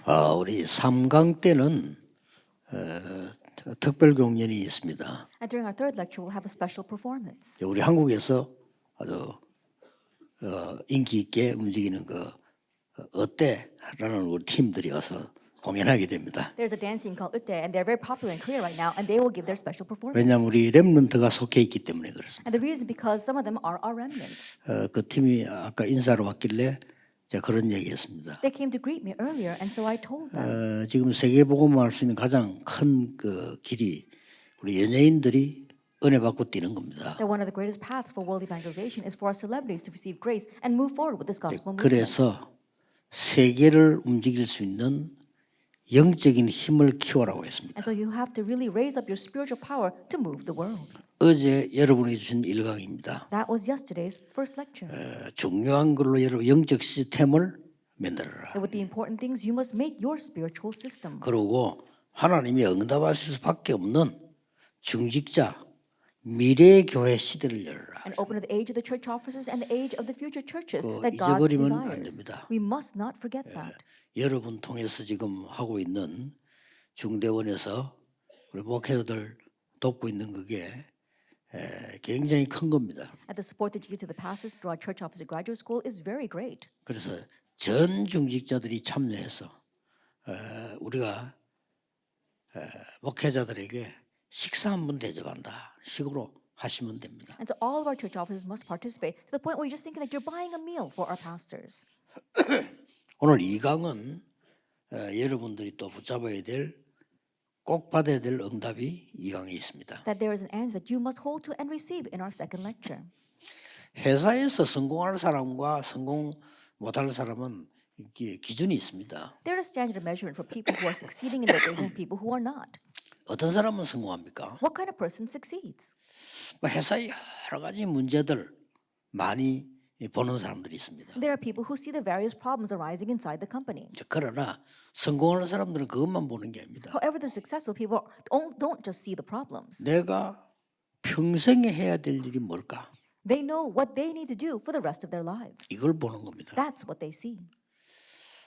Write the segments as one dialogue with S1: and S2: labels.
S1: 우리 3강 때는 특별 공연이 있습니다.
S2: And during our third lecture, we'll have a special performance.
S1: 우리 한국에서 아주 인기 있게 움직이는 그 어때라는 우리 팀들이 와서 공연하게 됩니다.
S2: There's a dance scene called Utte, and they're very popular in Korea right now, and they will give their special performance.
S1: 왜냐하면 우리 렘넌트가 속해 있기 때문에 그렇습니다.
S2: And the reason because some of them are our remnants.
S1: 그 팀이 아까 인사로 왔길래 제가 그런 얘기했습니다.
S2: They came to greet me earlier, and so I told them.
S1: 지금 세계복음화할 수 있는 가장 큰 그 길이 우리 연예인들이 은혜 받고 뛰는 겁니다.
S2: That one of the greatest paths for world evangelization is for our celebrities to receive grace and move forward with this gospel movement.
S1: 그래서 세계를 움직일 수 있는 영적인 힘을 키워라고 했습니다.
S2: And so you have to really raise up your spiritual power to move the world.
S1: 어제 여러분이 주신 1강입니다.
S2: That was yesterday's first lecture.
S1: 중요한 걸로 여러분 영적 시스템을 만들어라.
S2: And with the important things, you must make your spiritual system.
S1: 그리고 하나님이 응답하실 수밖에 없는 중직자 미래의 교회 시대를 열어라.
S2: And open to the age of the church officers and the age of the future churches that God
S1: 잊어버리면 안
S2: desires.
S1: 됩니다.
S2: We must not forget that.
S1: 여러분 통해서 지금 하고 있는 중대원에서 우리 목회자들 돕고 있는 그게 굉장히 큰 겁니다.
S2: And the support that you give to the pastors through our church officer graduate school is very great.
S1: 그래서 전 중직자들이 참여해서 우리가 목회자들에게 식사 한번 대접한다 식으로 하시면 됩니다.
S2: And so all of our church officers must participate to the point where you're just thinking that you're buying a meal for our pastors.
S1: 오늘 이 강은 여러분들이 또 붙잡아야 될 꼭 받아야 될 응답이 이 강에 있습니다.
S2: That there is an answer that you must hold to and receive in our second lecture.
S1: 회사에서 성공할 사람과 성공 못할 사람은 기준이 있습니다.
S2: There is a standard of measurement for people who are succeeding in their business and people who are not.
S1: 어떤 사람은 성공합니까?
S2: What kind of person succeeds?
S1: 회사에 여러 가지 문제들 많이 보는 사람들이 있습니다.
S2: There are people who see the various problems arising inside the company.
S1: 그러나 성공하는 사람들은 그것만 보는 게 아닙니다.
S2: However, the successful people don't just see the problems.
S1: 내가 평생에 해야 될 일이 뭘까?
S2: They know what they need to do for the rest of their lives.
S1: 이걸 보는 겁니다.
S2: That's what they see.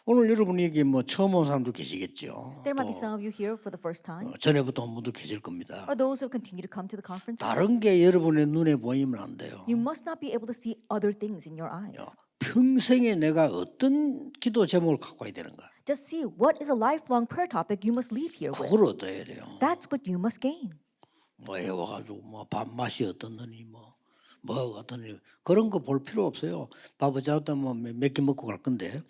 S1: 오늘 여러분에게 뭐 처음 온 사람도 계시겠죠.
S2: There might be some of you here for the first time,
S1: 전에부터 온 분도 계실 겁니다.
S2: or those who continue to come to the conference.
S1: 다른 게 여러분의 눈에 보이면 안 돼요.
S2: You must not be able to see other things in your eyes.
S1: 평생에 내가 어떤 기도 제목을 갖고 와야 되는가?
S2: Just see what is a lifelong prayer topic you must leave here with.
S1: 그걸 얻어야 돼요.
S2: That's what you must gain.
S1: 뭐 해와가지고 뭐 밥맛이 어떻느니 뭐 어떠니 그런 거 볼 필요 없어요. 밥을 잡다 뭐 몇 개 먹고 갈 건데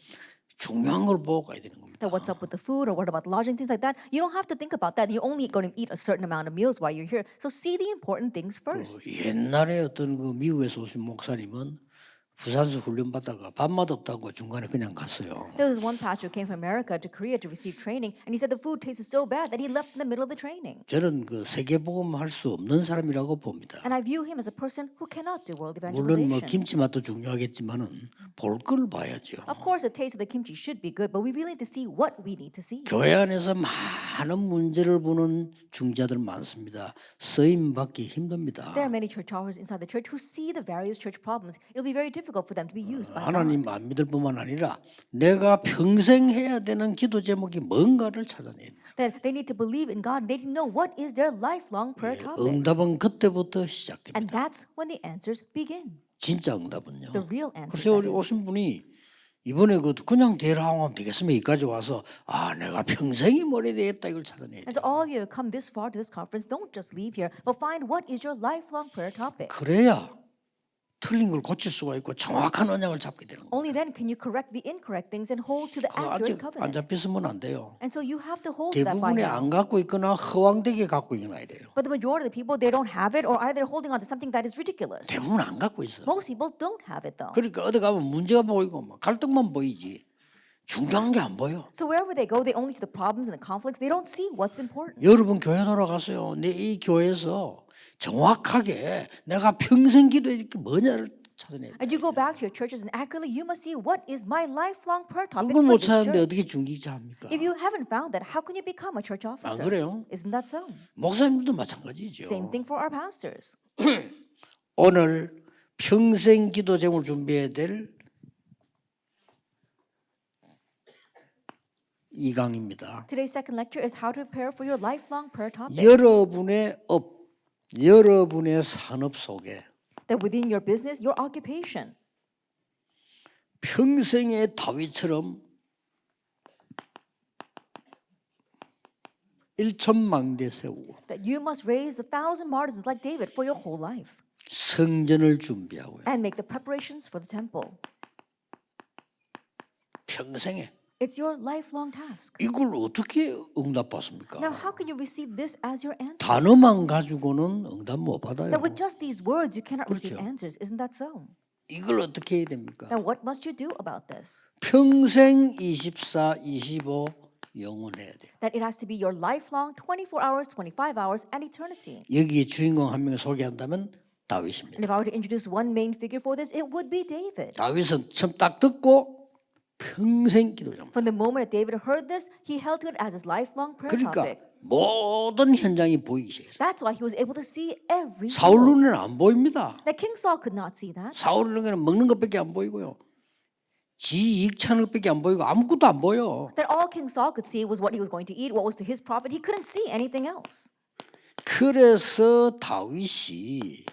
S1: 중요한 걸 보고 가야 되는 겁니다.
S2: That what's up with the food or what about lodging, things like that. You don't have to think about that. You're only going to eat a certain amount of meals while you're here. So see the important things first.
S1: 옛날에 어떤 그 미국에서 오신 목사님은 부산서 훈련 받다가 밥맛 없다고 중간에 그냥 갔어요.
S2: There was one pastor who came from America to Korea to receive training, and he said the food tasted so bad that he left in the middle of the training.
S1: 저는 그 세계복음 할 수 없는 사람이라고 봅니다.
S2: And I view him as a person who cannot do world
S1: 물론 뭐
S2: evangelization.
S1: 김치 맛도 중요하겠지만은 볼 걸 봐야죠.
S2: Of course, the taste of the kimchi should be good, but we really need to see what we need to see.
S1: 교회 안에서 많은 문제를 보는 중자들 많습니다. 쓰임 받기 힘듭니다.
S2: There are many church officers inside the church who see the various church problems. It'll be very difficult for them to be used by God.
S1: 하나님 안 믿을 뿐만 아니라 내가 평생 해야 되는 기도 제목이 뭔가를 찾아내야 돼요.
S2: That they need to believe in God. They need to know what is their lifelong prayer topic.
S1: 응답은 그때부터
S2: And
S1: 시작됩니다.
S2: that's when the answers begin.
S1: 진짜 응답은요.
S2: The real answers.
S1: 그래서 우리
S2: that is.
S1: 오신 분이 이번에 그냥 대라하면 되겠으면 여기까지 와서 내가 평생이 머리 되겠다 이걸 찾아내야
S2: And so
S1: 돼요.
S2: all of you have come this far to this conference, don't just leave here, but find what is your lifelong prayer topic.
S1: 그래야 틀린 걸 고칠 수가 있고 정확한 언약을 잡게 되는 거예요.
S2: Only then can you correct the incorrect things and hold to the
S1: 아직
S2: accurate
S1: 안
S2: covenant.
S1: 잡혔으면 안 돼요.
S2: And so you have to hold to that by
S1: 대부분이
S2: now.
S1: 안 갖고 있거나 허황되게 갖고 있거나 이래요.
S2: But the majority of the people, they don't have it, or either holding on to something that is ridiculous.
S1: 대부분 안 갖고 있어.
S2: Most people don't have it though.
S1: 그러니까 어디 가면 문제가 보이고 막 갈등만 보이지 중요한 게 안 보여.
S2: So wherever they go, they only see the problems and the conflicts. They don't see what's important.
S1: 여러분 교회 돌아가세요. 내 이 교회에서 정확하게 내가 평생 기도할 게 뭐냐를 찾아내야 돼.
S2: And you go back to your churches and accurately, you must see what is my lifelong prayer topic
S1: 그걸
S2: for
S1: 못
S2: this
S1: 찾는데
S2: church.
S1: 어떻게 중직자 합니까?
S2: If you haven't found that, how can you become a church officer?
S1: 그래요?
S2: Isn't that so?
S1: 목사님들도 마찬가지죠.
S2: Same thing for our pastors.
S1: 오늘 평생 기도 제목을 준비해야 될 이 강의입니다.
S2: Today's second lecture is how to prepare for your lifelong prayer topic.
S1: 여러분의 업, 여러분의 산업 속에
S2: That within your business, your occupation,
S1: 평생의 다윗처럼 1,000망대 세우고
S2: that you must raise 1,000 martyrs like David for your whole life
S1: 성전을 준비하고요.
S2: and make the preparations for the temple.
S1: 평생에
S2: It's your lifelong task.
S1: 이걸 어떻게 응답받습니까?
S2: Now, how can you receive this as your answer?
S1: 단어만 가지고는 응답 못 받아요.
S2: That with just these words, you cannot receive
S1: 그렇죠.
S2: answers. Isn't that so?
S1: 이걸 어떻게 해야 됩니까?
S2: Now, what must you do about this?
S1: 평생 24, 25 영원해야 돼.
S2: That it has to be your lifelong 24 hours, 25 hours, and eternity.
S1: 여기에 주인공 한 명을 소개한다면 다윗입니다.
S2: And if I were to introduce one main figure for this, it would be David.
S1: 다윗은 처음 딱 듣고 평생 기도자.
S2: From the moment that David heard this, he held to it as his lifelong prayer
S1: 그러니까
S2: topic.
S1: 모든 현장이 보이기 시작했어요.
S2: That's why he was able to see every
S1: 사울
S2: single.
S1: 눈에는 안 보입니다.
S2: That King Saul could not see that.
S1: 사울 눈에는 먹는 것밖에 안 보이고요. 지 이익 차는 것밖에 안 보이고 아무것도 안 보여.
S2: That all King Saul could see was what he was going to eat, what was to his profit. He couldn't see anything else.
S1: 그래서 다윗이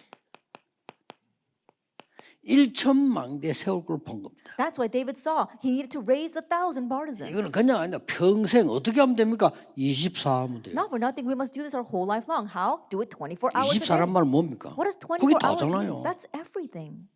S1: 1,000망대 세울 걸 본 겁니다.
S2: That's why David saw he needed to raise 1,000 partisans.
S1: 이거는 그냥 아니라 평생 어떻게 하면 됩니까? 24 하면 돼요.
S2: Not for nothing, we must do this our whole life long. How? Do it 24 hours a day.
S1: 24란 말은 뭡니까?
S2: What does
S1: 그게
S2: 24 hours
S1: 다잖아요.
S2: mean? That's everything.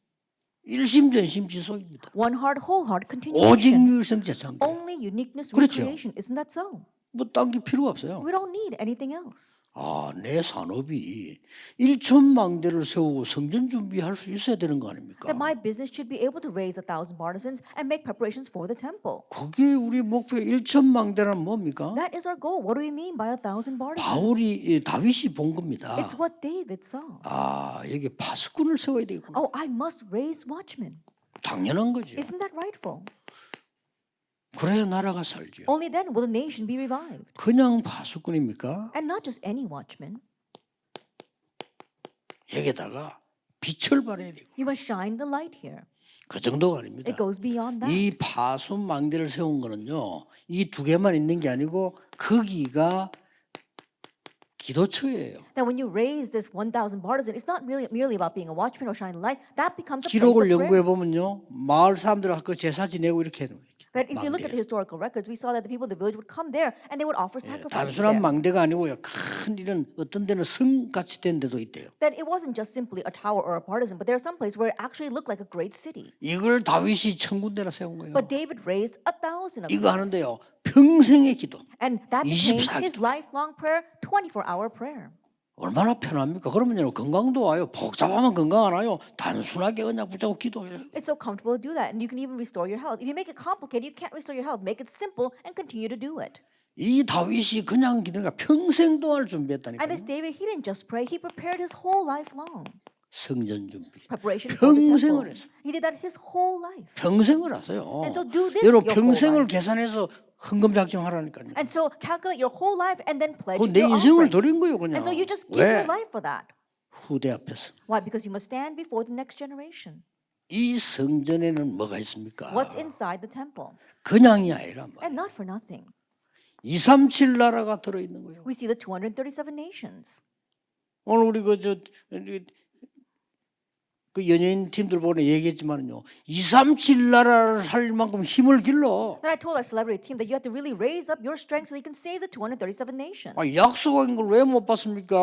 S1: 일심전심 지속입니다.
S2: One heart, whole heart,
S1: 오직
S2: continuation.
S1: 유일성 재창.
S2: Only uniqueness,
S1: 그렇죠.
S2: recreation. Isn't that so?
S1: 뭐 딴 게 필요가 없어요.
S2: We don't need anything else.
S1: 아, 내 산업이 1,000망대를 세우고 성전 준비할 수 있어야 되는 거 아닙니까?
S2: That my business should be able to raise 1,000 partisans and make preparations for the temple.
S1: 그게 우리 목표 1,000망대란 뭡니까?
S2: That is our goal. What do we mean by 1,000 partisans?
S1: 다윗이 본 겁니다.
S2: It's what David saw.
S1: 아, 여기 파수꾼을 세워야 되겠구나.
S2: Oh, I must raise watchmen.
S1: 당연한 거죠.
S2: Isn't that rightful?
S1: 그래야 나라가 살죠.
S2: Only then will the nation be revived.
S1: 그냥 파수꾼입니까?
S2: And not just any watchman.
S1: 여기다가 빛을 발해야 되고
S2: You must shine the light here.
S1: 그 정도가 아닙니다.
S2: It goes beyond that.
S1: 이 파수망대를 세운 거는요. 이 두 개만 있는 게 아니고 거기가 기도처예요.
S2: That when you raise this 1,000 partisans, it's not merely about being a watchman or shining light. That becomes a place of
S1: 기록을 연구해
S2: prayer.
S1: 보면요. 마을 사람들 그 제사 지내고 이렇게 해요.
S2: But if you look at the historical records, we saw that the people of the village would come there and they would offer sacrifices there.
S1: 단순한 망대가 아니고요. 큰 이런 어떤 데는 성같이 된 데도 있대요.
S2: That it wasn't just simply a tower or a partisan, but there are some places where it actually looked like a great city.
S1: 이걸 다윗이 1,000군데나 세운 거예요.
S2: But David raised 1,000 of
S1: 이거
S2: these.
S1: 하는데요. 평생의 기도.
S2: And that became
S1: 24
S2: his lifelong prayer, 24-hour prayer.
S1: 얼마나 편합니까? 그러면요 건강도 와요. 복잡하면 건강 안 와요. 단순하게 그냥 붙잡고 기도해요.
S2: It's so comfortable to do that, and you can even restore your health. If you make it complicated, you can't restore your health. Make it simple and continue to do it.
S1: 이 다윗이 그냥 기도가 평생 동안 준비했다니까요.
S2: And this David, he didn't just pray; he prepared his whole life long.
S1: 성전 준비.
S2: Preparation for the
S1: 평생을
S2: temple.
S1: 했어.
S2: He did that his whole life.
S1: 평생을 하세요.
S2: And so do this
S1: 여러분
S2: your whole
S1: 평생을
S2: life.
S1: 계산해서 헌금 작정하라니까요.
S2: And so calculate your whole life and then pledge
S1: 내
S2: your
S1: 인생을
S2: offering.
S1: 드린 거예요 그냥.
S2: And so you just give
S1: 왜?
S2: your life for that.
S1: 후대 앞에서.
S2: Why? Because you must stand before the next generation.
S1: 이 성전에는 뭐가 있습니까?
S2: What's inside the temple?
S1: 그냥이 아니라
S2: And not for nothing.
S1: 237 나라가 들어있는 거예요.
S2: We see the 237 nations.
S1: 오늘 우리 그 연예인 팀들 보내 얘기했지만요. 237 나라를 살 만큼 힘을 길러.
S2: Then I told our celebrity team that you have to really raise up your strength so you can save the 237 nations.
S1: 약속한 걸 왜 못 받습니까?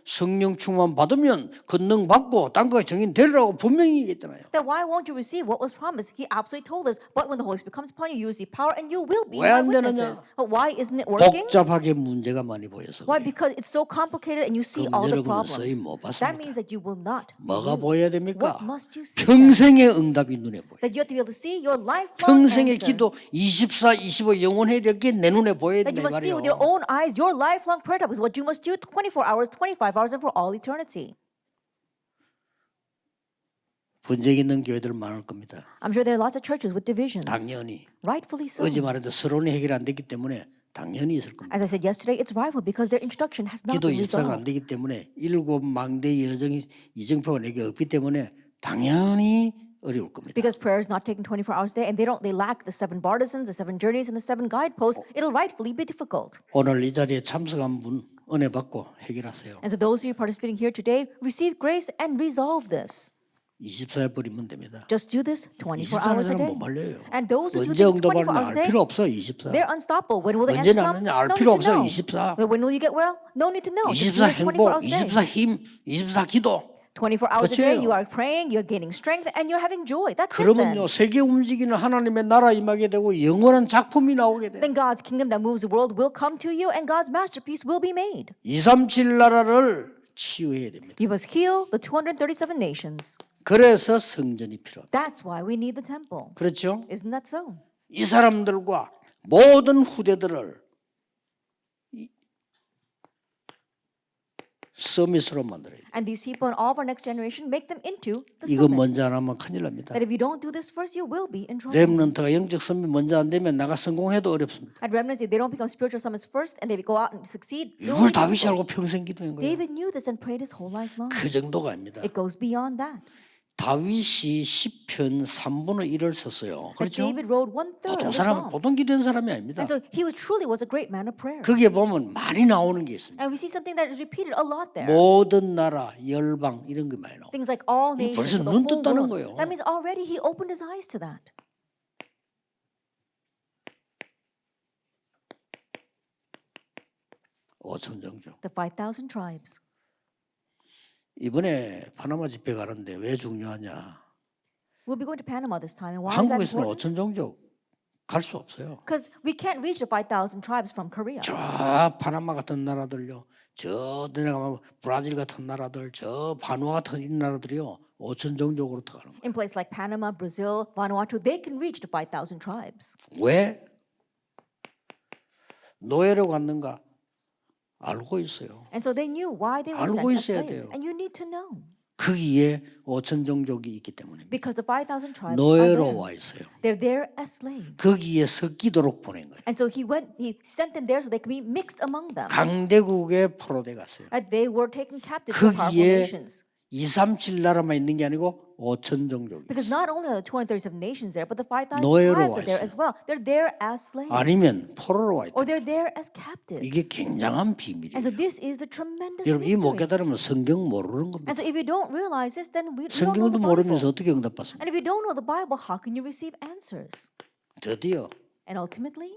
S1: 성령 충만 받으면 권능 받고 땅과 정인 되리라고 분명히 얘기했잖아요.
S2: Then why won't you receive what was promised? He absolutely told us. But when the Holy Spirit comes upon you, you receive power and you will be
S1: 왜
S2: my
S1: 안 되느냐?
S2: witnesses. But why isn't it working?
S1: 복잡하게 문제가 많이 보여서
S2: Why?
S1: 그래요.
S2: Because it's so complicated and you see
S1: 그럼
S2: all the
S1: 여러분은 서히
S2: problems.
S1: 못
S2: That
S1: 봤습니까?
S2: means that you will not.
S1: 뭐가 보여야 됩니까?
S2: What must you see?
S1: 평생의 응답이 눈에 보여요.
S2: That you have to be able to see your lifelong
S1: 평생의
S2: answer.
S1: 기도 24, 25 영원해야 될 게 내 눈에 보여야
S2: That
S1: 된다
S2: you must see
S1: 말이에요.
S2: with your own eyes your lifelong prayer topic is what you must do 24 hours, 25 hours, and for all eternity.
S1: 분쟁 있는 교회들 많을 겁니다.
S2: I'm sure there are lots of churches with divisions.
S1: 당연히
S2: Rightfully so.
S1: 어제 말했던 서론이 해결 안 됐기 때문에 당연히 있을 겁니다.
S2: As I said yesterday, it's rival because their introduction has not
S1: 기도
S2: been
S1: 입사가 안
S2: resolved.
S1: 되기 때문에 7망대 이정표가 내게 없기 때문에 당연히 어려울 겁니다.
S2: Because prayer is not taken 24 hours a day, and they lack the 7 bartisans, the 7 journeys, and the 7 guideposts. It'll rightfully be difficult.
S1: 오늘 이 자리에 참석한 분 은혜 받고 해결하세요.
S2: And so those of you participating here today, receive grace and resolve this.
S1: 24에 버리면 됩니다.
S2: Just do this 24
S1: 24는
S2: hours a
S1: 사람
S2: day.
S1: 못 말려요.
S2: And those who do
S1: 언제
S2: this 24
S1: 응답하는지
S2: hours a
S1: 알
S2: day,
S1: 필요 없어. 24.
S2: they're unstoppable. When will the
S1: 언제
S2: answer come?
S1: 났느냐 알
S2: No
S1: 필요
S2: need to
S1: 없어요.
S2: know.
S1: 24.
S2: But when will you get well? No need to know. Just do
S1: 24
S2: this 24
S1: 행복,
S2: hours a day.
S1: 24 힘, 24 기도.
S2: 24 hours a day,
S1: 끝이에요.
S2: you are praying, you're gaining strength, and you're having joy. That's it
S1: 그러면요
S2: then.
S1: 세계 움직이는 하나님의 나라 임하게 되고 영원한 작품이 나오게 돼요.
S2: Then God's kingdom that moves the world will come to you, and God's masterpiece will be made.
S1: 237 나라를 치유해야 됩니다.
S2: You must heal the 237 nations.
S1: 그래서 성전이 필요합니다.
S2: That's why we need the temple.
S1: 그렇죠?
S2: Isn't that so?
S1: 이 사람들과 모든 후대들을 서밋으로 만들어야 돼요.
S2: And these people and all of our next generation make them into the
S1: 이거
S2: summit.
S1: 먼저 안 하면 큰일 납니다.
S2: That if you don't do this first, you will be in trouble.
S1: 렘넌트가 영적 선미 먼저 안 되면 나가 성공해도 어렵습니다.
S2: At remnants, if they don't become spiritual summits first and they go out and succeed, it will
S1: 이걸
S2: be
S1: 다윗이
S2: difficult.
S1: 알고 평생 기도한 거예요.
S2: David knew this and prayed his whole life long.
S1: 그 정도가 아닙니다.
S2: It goes beyond that.
S1: 다윗이 시편 3분의 1을 썼어요.
S2: That
S1: 그렇죠?
S2: David wrote 1/3
S1: 보통
S2: of the
S1: 사람,
S2: Psalms.
S1: 보통 기도한 사람이 아닙니다.
S2: And so he truly was a great man of prayer.
S1: 거기에 보면 많이 나오는 게 있습니다.
S2: And we see something that is repeated a lot there.
S1: 모든 나라, 열방 이런 게 많이 나와요.
S2: Things like all
S1: 이
S2: nations,
S1: 벌써
S2: the
S1: 눈
S2: whole
S1: 떴다는
S2: world.
S1: 거예요.
S2: That means already he opened his eyes to that.
S1: 5천 종족.
S2: The 5,000 tribes.
S1: 이번에 파나마 집회 가는데 왜 중요하냐?
S2: We'll be going to Panama this time. And why is that
S1: 한국에서는
S2: important?
S1: 5천 종족 갈 수 없어요.
S2: Because we can't reach the 5,000 tribes from Korea.
S1: 저 파나마 같은 나라들요, 저 내려가면 브라질 같은 나라들, 저 바누아 같은 이 나라들이요, 5천 종족으로 들어가는 거예요.
S2: In places like Panama, Brazil, Vanuatu, they can reach the 5,000 tribes.
S1: 왜 노예로 갔는가 알고 있어요.
S2: And so they knew why they were sent
S1: 알고
S2: as
S1: 있어야
S2: slaves.
S1: 돼요.
S2: And you need to know.
S1: 거기에 5천 종족이 있기 때문에
S2: Because the 5,000 tribes are
S1: 노예로
S2: there.
S1: 와 있어요.
S2: They're there as slaves.
S1: 거기에 섞이도록 보낸 거예요.
S2: And so he sent them there so they could be mixed among them.
S1: 강대국에 포로돼 갔어요.
S2: And they were taken captive to powerful
S1: 거기에
S2: nations.
S1: 237 나라만 있는 게 아니고 5천 종족이
S2: Because not only are the 237 nations there, but the 5,000
S1: 노예로
S2: tribes
S1: 와
S2: are there
S1: 있어요.
S2: as well. They're there as slaves.
S1: 아니면 포로로 와 있다.
S2: Or they're there as
S1: 이게
S2: captives.
S1: 굉장한
S2: And
S1: 비밀이에요.
S2: so this is a tremendous
S1: 여러분 이 못
S2: mystery.
S1: 깨달으면 성경 모르는 겁니다.
S2: And so if you don't realize this, then we don't know
S1: 성경도
S2: the
S1: 모르면서
S2: Bible.
S1: 어떻게 응답받습니까?
S2: And if you don't know the Bible, how can you receive answers?
S1: 드디어
S2: And ultimately,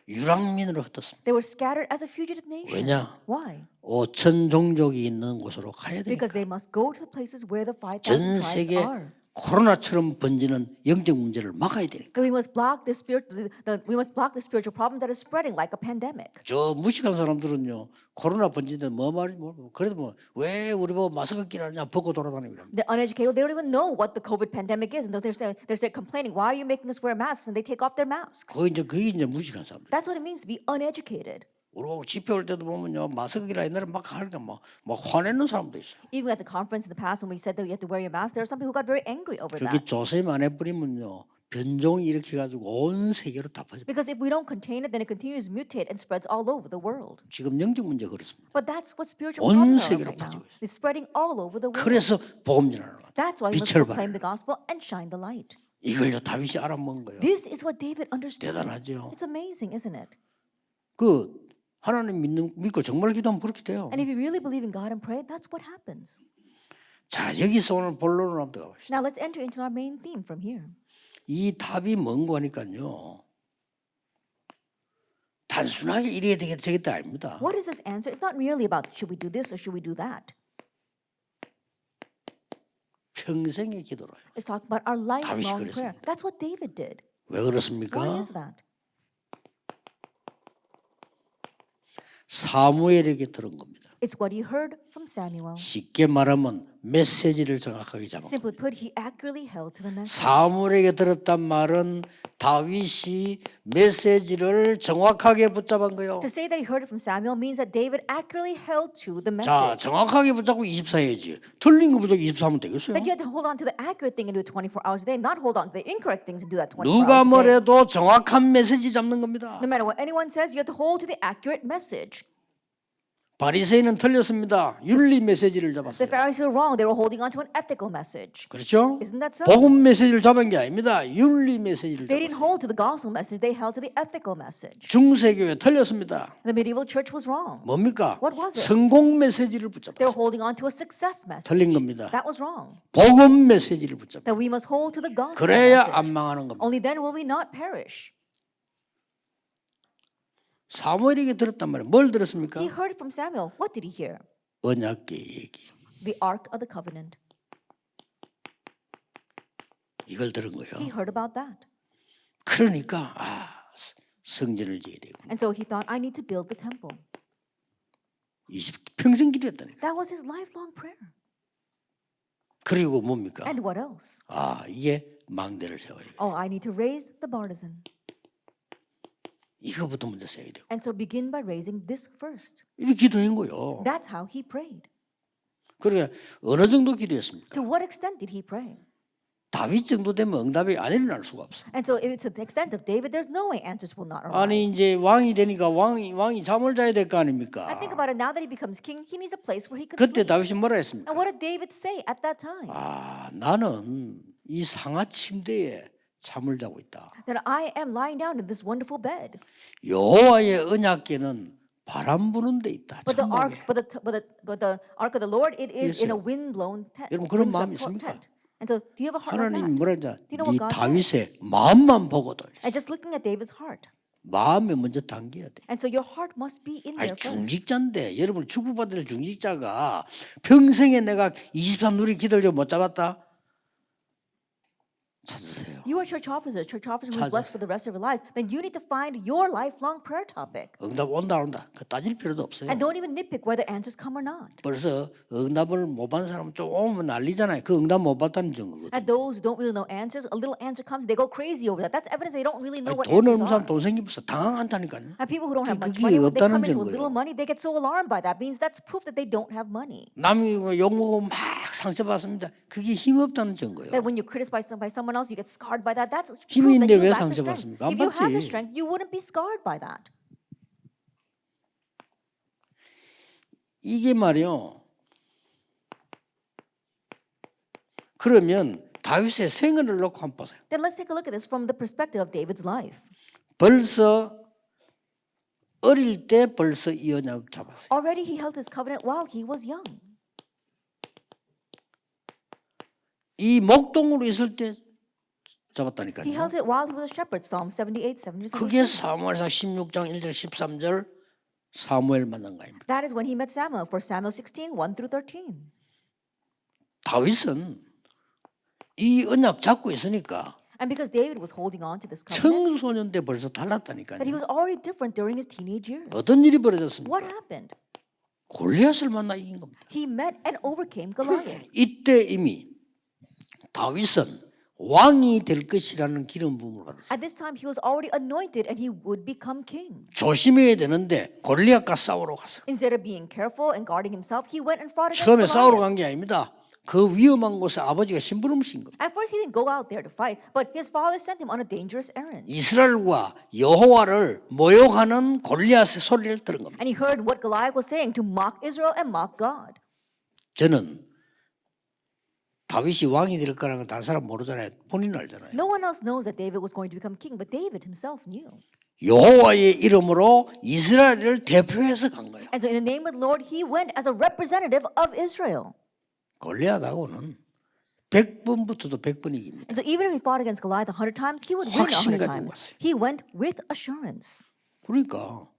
S1: 유랑민으로 흩었습니다.
S2: they were scattered as a fugitive nation.
S1: 왜냐?
S2: Why?
S1: 5천 종족이 있는 곳으로 가야 되니까.
S2: Because they must go to the places where the 5,000
S1: 전
S2: tribes
S1: 세계
S2: are.
S1: 코로나처럼 번지는 영적 문제를 막아야 되니까.
S2: So we must block the spiritual problem that is spreading like a pandemic.
S1: 저 무식한 사람들은요 코로나 번지는데 뭐 말이 뭐 그래도 뭐 왜 우리 보고 마스크 끼라냐 벗고 돌아다니고 이랍니다.
S2: The uneducated, they don't even know what the COVID pandemic is, and they're complaining, why are you making us wear masks? And they take off their masks.
S1: 그게 이제 무식한 사람들.
S2: That's what it means to be uneducated.
S1: 우리 집회 올 때도 보면요 마스크 끼라 옛날에 막 하니까 막 화내는 사람도 있어요.
S2: Even at the conference in the past, when we said that you have to wear your mask, there are some people who got very angry over
S1: 저기
S2: that.
S1: 조셈 안 해버리면요 변종이 이렇게 가지고 온 세계로 다 퍼져.
S2: Because if we don't contain it, then it continues to mutate and spreads all over the world.
S1: 지금 영적 문제 그렇습니다.
S2: But that's what spiritual
S1: 온
S2: problems are
S1: 세계로
S2: right now.
S1: 퍼지고 있어요.
S2: It's spreading all over the world.
S1: 그래서 복음 전하는 거예요.
S2: That's why we must
S1: 빛을
S2: proclaim
S1: 발하는
S2: the gospel and shine the light.
S1: 이걸요 다윗이 알아먹은 거예요.
S2: This is what David understood.
S1: 대단하죠.
S2: It's amazing, isn't it?
S1: 그 하나님 믿고 정말 기도하면 그렇게 돼요.
S2: And if you really believe in God and pray, that's what happens.
S1: 자 여기서 오늘 본론으로 한번 들어가 봅시다.
S2: Now let's enter into our main theme from here.
S1: 이 답이 뭔고 하니까요. 단순하게 이래야 되겠다 저겠다 아닙니다.
S2: What is this answer? It's not merely about should we do this or should we do that.
S1: 평생의 기도로요.
S2: It's talking about our lifelong
S1: 그랬습니다.
S2: prayer. That's what David did.
S1: 왜 그렇습니까?
S2: Why is that?
S1: 사무엘에게 들은 겁니다.
S2: It's what he heard from Samuel.
S1: 쉽게 말하면 메시지를 정확하게 잡은 겁니다.
S2: Simply put, he accurately held to the message.
S1: 사무엘에게 들었단 말은 다윗이 메시지를 정확하게 붙잡은 거예요.
S2: To say that he heard it from Samuel means that David accurately held to the
S1: 자,
S2: message.
S1: 정확하게 붙잡고 24 해야지. 틀린 거 붙잡고 24하면 되겠어요?
S2: That you have to hold on to the accurate thing and do it 24 hours a day, not hold on to the incorrect things and do that 24
S1: 누가
S2: hours a day.
S1: 뭐래도 정확한 메시지 잡는 겁니다.
S2: No matter what anyone says, you have to hold to the accurate message.
S1: 바리새인은 틀렸습니다. 윤리 메시지를
S2: The
S1: 잡았어요.
S2: Pharisees were wrong. They were holding on to an ethical message.
S1: 그렇죠?
S2: Isn't that so?
S1: 복음 메시지를 잡은 게 아닙니다. 윤리 메시지를
S2: They didn't
S1: 잡았어요.
S2: hold to the gospel message. They held to the ethical message.
S1: 중세교회 틀렸습니다.
S2: The medieval church was wrong.
S1: 뭡니까?
S2: What was it?
S1: 성공 메시지를
S2: They were
S1: 붙잡았어요.
S2: holding on to a success message.
S1: 틀린 겁니다.
S2: That was wrong.
S1: 복음 메시지를 붙잡아요.
S2: That we must hold to the gospel
S1: 그래야
S2: message.
S1: 안 망하는 겁니다.
S2: Only then will we not perish.
S1: 사무엘에게 들었단 말이에요. 뭘 들었습니까?
S2: He heard it from Samuel. What did he hear?
S1: 언약궤 얘기.
S2: The Ark of the Covenant.
S1: 이걸 들은
S2: He
S1: 거예요.
S2: heard about that.
S1: 그러니까 성전을 지어야 되고
S2: And so he thought, I need to build the temple.
S1: 평생 기도했다니까.
S2: That was his lifelong prayer.
S1: 그리고 뭡니까?
S2: And what else?
S1: 이게 망대를 세워야 돼.
S2: Oh, I need to raise the partisan.
S1: 이거부터 먼저 세워야 되고.
S2: And so begin by raising this first.
S1: 이렇게 기도한 거예요.
S2: That's how he prayed.
S1: 그러니까 어느 정도 기도했습니까?
S2: To what extent did he pray?
S1: 다윗 정도 되면 응답이 안 일어날 수가 없어.
S2: And so if it's to the extent of David, there's no way answers will not
S1: 아니
S2: arise.
S1: 이제 왕이 되니까 왕이 잠을 자야 될 거 아닙니까?
S2: I think about it now that he becomes king, he needs a place where he can
S1: 그때
S2: sleep.
S1: 다윗이 뭐라 했습니까?
S2: And what did David say at that time?
S1: 나는 이 상하 침대에 잠을 자고 있다.
S2: That I am lying down in this wonderful bed.
S1: 여호와의 언약궤는 바람 부는 데 있다.
S2: But the ark,
S1: 천막에.
S2: but the ark of the Lord, it is in a
S1: 있어요.
S2: wind-blown tent.
S1: 여러분 그런
S2: windswept
S1: 마음이 있습니까?
S2: tent. And so, do you have a heart like
S1: 하나님이
S2: that?
S1: 뭐라 하냐?
S2: you know what
S1: 네
S2: God
S1: 다윗의 마음만 보고도
S2: And just looking at David's heart.
S1: 마음에 먼저 당겨야 돼.
S2: And so your heart must be in
S1: 아니
S2: there first.
S1: 중직자인데 여러분 축복받을 중직자가 평생에 내가 23누리 기도를 못 잡았다? 찾으세요.
S2: You are church officers who are
S1: 찾아.
S2: blessed for the rest of your lives. Then you need to find your lifelong prayer topic.
S1: 응답 온다. 그 따질 필요도 없어요.
S2: And don't even nitpick whether answers come or not.
S1: 벌써 응답을 못 받은 사람은 좀 오면 난리잖아요. 그 응답 못 받다는 증거거든요.
S2: And those who don't really know answers, a little answer comes, they go crazy over that. That's evidence they don't really know what
S1: 돈
S2: answers
S1: 없는 사람
S2: are.
S1: 돈 생기면서 당황한다니까요.
S2: And people who don't have much
S1: 그게
S2: money, when they come
S1: 없다는
S2: into a little
S1: 증거예요.
S2: money, they get so alarmed by that. Means that's proof that they don't have money.
S1: 남이 욕먹으면 막 상처받습니다. 그게 힘 없다는 증거예요.
S2: That when you're criticized by someone else, you get scarred by that. That's proof
S1: 힘이
S2: that
S1: 있는데
S2: you
S1: 왜
S2: lack the strength.
S1: 상처받습니까? 안
S2: If you have the
S1: 받지.
S2: strength, you wouldn't be scarred by that.
S1: 이게 말이요. 그러면 다윗의 생애를 놓고 한번 보세요.
S2: Then let's take a look at this from the perspective of David's life.
S1: 벌써 어릴 때 벌써 이 언약을 잡았어요.
S2: Already he held his covenant while he was young.
S1: 이 목동으로 있을 때
S2: He
S1: 잡았다니까요.
S2: held it while he was a shepherd. Psalm 78, 70,
S1: 그게
S2: 77.
S1: 사무엘상 16장 1절 13절 사무엘 만난 거입니다.
S2: That is when he met Samuel. For Samuel 16, 1 through 13.
S1: 다윗은 이 언약 잡고 있으니까
S2: And because David was holding on to this covenant,
S1: 청소년 때 벌써 달랐다니까요.
S2: that he was already different during his teenage years.
S1: 어떤 일이 벌어졌습니까?
S2: What happened?
S1: 골리앗을 만나 이긴 겁니다.
S2: He met and overcame Goliath.
S1: 이때 이미 다윗은 왕이 될 것이라는 기름 부음을 받았어요.
S2: At this time, he was already anointed and he would become king.
S1: 조심해야 되는데 골리앗과 싸우러 갔어요.
S2: Instead of being careful and guarding himself, he went and fought against
S1: 처음에 싸우러
S2: Goliath.
S1: 간 게 아닙니다. 그 위험한 곳에 아버지가 심부름을 신 겁니다.
S2: At first, he didn't go out there to fight, but his father sent him on a dangerous errand.
S1: 이스라엘과 여호와를 모욕하는 골리앗의 소리를 들은 겁니다.
S2: And he heard what Goliath was saying to mock Israel and mock God.
S1: 저는 다윗이 왕이 될 거라는 건 다른 사람 모르잖아요. 본인 알잖아요.
S2: No one else knows that David was going to become king, but David himself knew.
S1: 여호와의 이름으로 이스라엘을 대표해서 간 거예요.
S2: And so in the name of the Lord, he went as a representative of Israel.
S1: 골리앗하고는 100번 붙어도 100번 이깁니다.
S2: And so even if he fought against Goliath 100 times, he would win
S1: 확신
S2: 100
S1: 가지고
S2: times.
S1: 갔어요.
S2: He went with assurance.
S1: 그러니까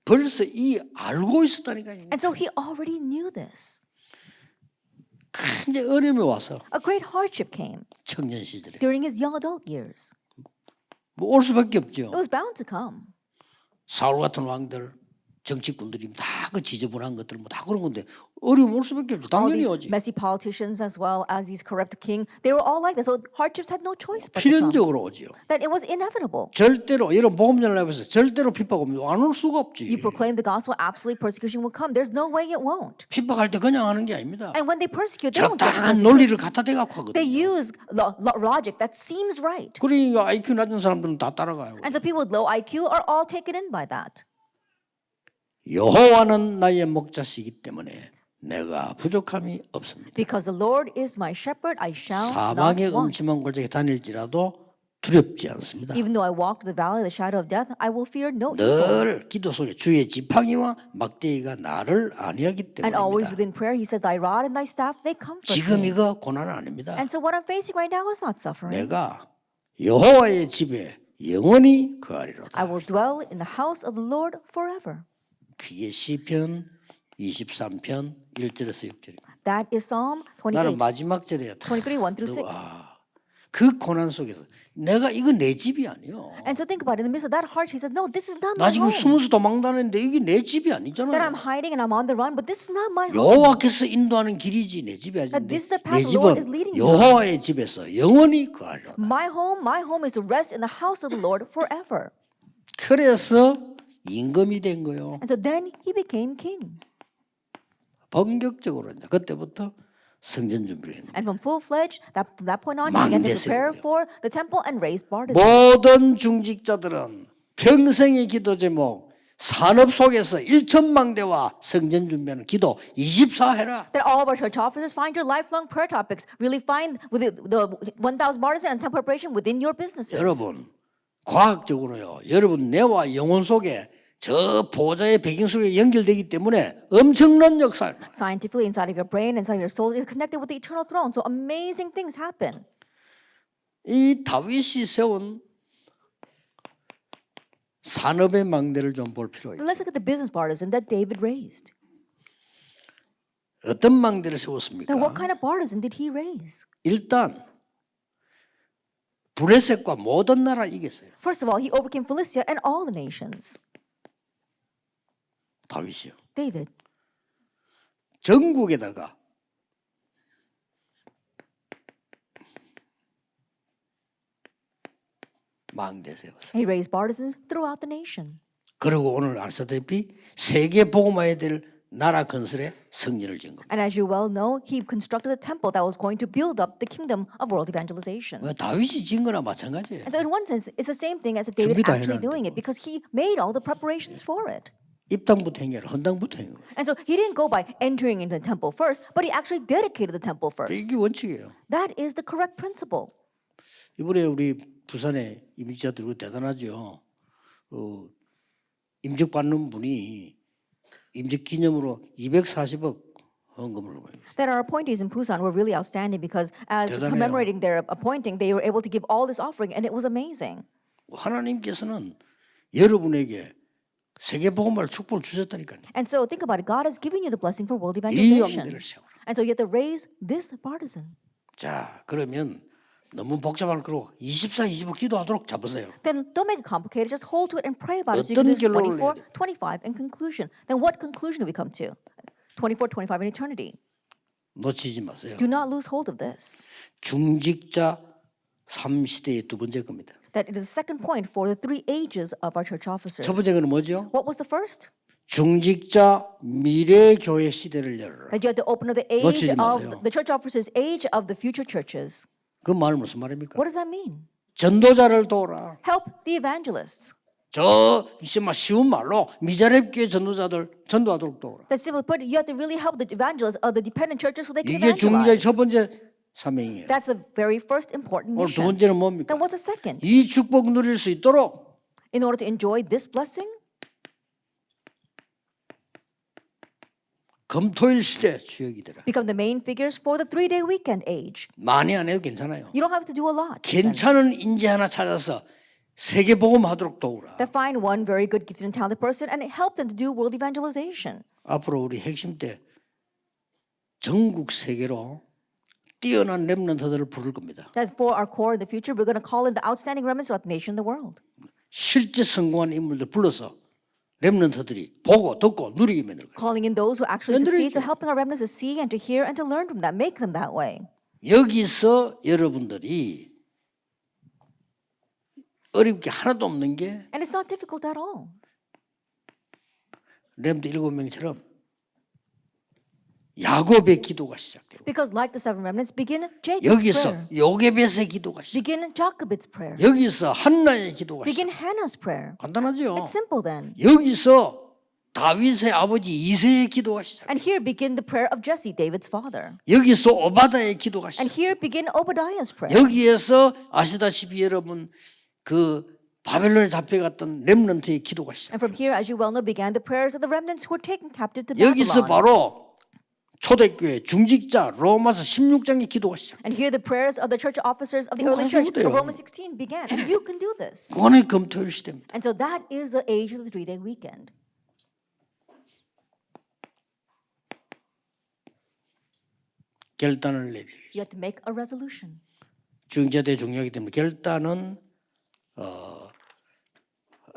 S1: 벌써 이 알고 있었다니까요.
S2: And so he already knew this.
S1: 큰 이제 어려움이 와서
S2: A great hardship came
S1: 청년 시절에
S2: during his young adult years.
S1: 뭐 올 수밖에 없죠.
S2: It was bound to come.
S1: 사울 같은 왕들, 정치꾼들이 다 그 지저분한 것들 뭐 다 그런 건데 어려움 올 수밖에 없죠.
S2: All
S1: 당연히
S2: these
S1: 오지.
S2: messy politicians as well as these corrupt king, they were all like that. So hardships had no choice but to come.
S1: 필연적으로 오지요.
S2: That it was inevitable.
S1: 절대로 이런 복음전을 해서 절대로 핍박 오면 안 올 수가 없지.
S2: You proclaim the gospel, absolutely persecution will come. There's no way it won't.
S1: 핍박할 때 그냥 하는 게 아닙니다.
S2: And when they persecute, they don't just
S1: 적당한
S2: persecute.
S1: 논리를 갖다 대갖고
S2: They
S1: 하거든요.
S2: use logic that seems right.
S1: 그러니까 IQ 낮은 사람들은 다 따라가요.
S2: And so people with low IQ are all taken in by that.
S1: 여호와는 나의 목자시기 때문에 내가 부족함이 없습니다.
S2: Because the Lord is my shepherd, I shall not
S1: 사망의
S2: want.
S1: 음침한 골짜기 다닐지라도 두렵지 않습니다.
S2: Even though I walk through the valley of the shadow of death, I will fear no evil.
S1: 늘 기도 속에 주의 지팡이와 막대기가 나를 안위하기
S2: And always
S1: 때문입니다.
S2: within prayer, he says, thy rod and thy staff, they comfort
S1: 지금
S2: me.
S1: 이거 고난은 아닙니다.
S2: And so what I'm facing right now is not suffering.
S1: 내가 여호와의 집에 영원히 거하리로다.
S2: I will dwell in the house of the Lord forever.
S1: 그게 시편 23편 1절에서 6절입니다.
S2: That is Psalm
S1: 나는
S2: 28,
S1: 마지막 절에
S2: 23, 1 through 6.
S1: 그 고난 속에서 내가 이거 내 집이 아니요.
S2: And so think about it. In the midst of that hardship, he says, no, this is not
S1: 나
S2: my
S1: 지금
S2: home.
S1: 숨어서 도망다니는데 이게 내 집이
S2: That I'm
S1: 아니잖아요.
S2: hiding and I'm on the run, but this is not my home.
S1: 여호와께서 인도하는 길이지 내 집이 아닌데
S2: That this is the path
S1: 내
S2: the Lord is
S1: 집은
S2: leading me.
S1: 여호와의 집에서 영원히 거하리로다.
S2: My home is to rest in the house of the Lord forever.
S1: 그래서 임금이 된 거요.
S2: And so then he became king.
S1: 본격적으로 이제 그때부터 성전 준비를 했는
S2: And from full-fledged, from that point on, he began to prepare
S1: 망대세우고요.
S2: for the temple and raise partisans.
S1: 모든 중직자들은 평생의 기도 제목 산업 속에서 1천망대와 성전 준비하는 기도 24해라.
S2: That all of our church officers find your lifelong prayer topics. Really find with the 1,000 partisans and temple preparation within your businesses.
S1: 여러분 과학적으로요. 여러분 뇌와 영혼 속에 저 보좌의 배경 속에 연결되기 때문에 엄청난 역사.
S2: Scientifically, inside of your brain, inside of your soul, is connected with the eternal throne. So amazing things happen.
S1: 이 다윗이 세운 산업의 망대를 좀 볼 필요가 있어요.
S2: Let's look at the business partisan that David raised.
S1: 어떤 망대를 세웠습니까?
S2: Now, what kind of partisan did he raise?
S1: 일단 브레셋과 모든 나라 이겼어요.
S2: First of all, he overcame Philistia and all the nations.
S1: 다윗이요.
S2: David.
S1: 전국에다가 망대 세웠어요.
S2: He raised partisans throughout the nation.
S1: 그리고 오늘 아시다시피 세계 복음화에 될 나라 건설에 성전을 지은 겁니다.
S2: And as you well know, he constructed a temple that was going to build up the kingdom of world evangelization.
S1: 다윗이 지은 거나 마찬가지예요.
S2: And so in one sense, it's the same thing as if David
S1: 준비도
S2: actually
S1: 해놨는데
S2: doing it because he made all the preparations for it.
S1: 입당부터 행해라. 헌당부터 행해라.
S2: And so he didn't go by entering into the temple first, but he actually dedicated the temple first.
S1: 이게 원칙이에요.
S2: That is the correct principle.
S1: 이번에 우리 부산에 임직자들 대단하죠. 임직 받는 분이 임직 기념으로 240억 헌금을 해요.
S2: That our appointees in Busan were really outstanding because as
S1: 대단해요.
S2: commemorating their appointing, they were able to give all this offering and it was amazing.
S1: 하나님께서는 여러분에게 세계 복음화를 축복을 주셨다니까요.
S2: And so think about it. God has given you the blessing for world
S1: 이
S2: evangelization.
S1: 왕대를 세워라.
S2: And so you have to raise this partisan.
S1: 자, 그러면 너무 복잡할 거로 24, 25 기도하도록 잡으세요.
S2: Then don't make it complicated. Just hold to it and pray about it. So you
S1: 어떤
S2: can do this
S1: 결론을
S2: 24,
S1: 내야 돼?
S2: 25, and conclusion. Then what conclusion do we come to? 24, 25, and eternity.
S1: 놓치지 마세요.
S2: Do not lose hold of this.
S1: 중직자 3시대의 두 번째 겁니다.
S2: That it is the second point for the three ages of our church officers.
S1: 첫 번째 거는 뭐죠?
S2: What was the first?
S1: 중직자 미래 교회 시대를 열어라.
S2: That you had to open up the age
S1: 놓치지
S2: of
S1: 마세요.
S2: the church officers' age of the future churches.
S1: 그 말은 무슨 말입니까?
S2: What does that mean?
S1: 전도자를 도우라.
S2: Help the evangelists.
S1: 저 쉬운 말로 미자립 교회 전도자들 전도하도록 도우라.
S2: That simply put, you have to really help the evangelists of the dependent churches so they can
S1: 이게 중직자의
S2: evangelize.
S1: 첫 번째 사명이에요.
S2: That's the very first important
S1: 오늘 두
S2: mission.
S1: 번째는 뭡니까?
S2: Then what's the second?
S1: 이 축복 누릴 수 있도록
S2: In order to enjoy this blessing,
S1: 금토일 시대 주역이 되라.
S2: become the main figures for the 3-day weekend age.
S1: 많이 안 해도 괜찮아요.
S2: You don't have to do a lot. then.
S1: 괜찮은 인재 하나 찾아서 세계 복음하도록 도우라.
S2: That find one very good gifted and talented person and help them to do world evangelization.
S1: 앞으로 우리 핵심 때 전국 세계로 뛰어난 렘넌트들을 부를 겁니다.
S2: That for our core in the future, we're going to call in the outstanding remnants throughout the nation and the world.
S1: 실제 성공한 인물들 불러서 렘넌트들이 보고 듣고 누리게 만들 거예요.
S2: Calling in those who actually
S1: 연들어
S2: succeed, so
S1: 있죠.
S2: helping our remnants to see and to hear and to learn from that, make them that way.
S1: 여기서 여러분들이 어렵게 하나도 없는 게
S2: And it's not difficult at all.
S1: 렘드 7명처럼 야곱의 기도가 시작돼요.
S2: Because like the seven remnants, begin Jacob's
S1: 여기서
S2: prayer.
S1: 요게벳의 기도가 시작.
S2: Begin Jacob's prayer.
S1: 여기서 한나의 기도가
S2: Begin
S1: 시작.
S2: Hannah's prayer.
S1: 간단하죠.
S2: It's simple then.
S1: 여기서 다윗의 아버지 이새의 기도가 시작.
S2: And here begin the prayer of Jesse, David's father.
S1: 여기서 오바다의 기도가
S2: And
S1: 시작.
S2: here begin Obadiah's prayer.
S1: 여기에서 아시다시피 여러분 그 바벨론에 잡혀갔던 렘넌트의 기도가 시작.
S2: And from here, as you well know, began the prayers of the remnants who were taken captive to
S1: 여기서
S2: Babylon.
S1: 바로 초대교회 중직자 로마서 16장의 기도가 시작.
S2: And here the prayers of the church officers of the
S1: 그거
S2: early church
S1: 하셔도 돼요.
S2: of Romans 16 began. And you can do this.
S1: 그거는 금토일 시대입니다.
S2: And so that is the age of the 3-day weekend.
S1: 결단을 내리기.
S2: You have to make a resolution.
S1: 중직자대회 중요하기 때문에 결단은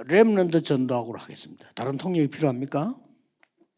S1: 렘넌트 전도학으로 하겠습니다. 다른 통역이 필요합니까?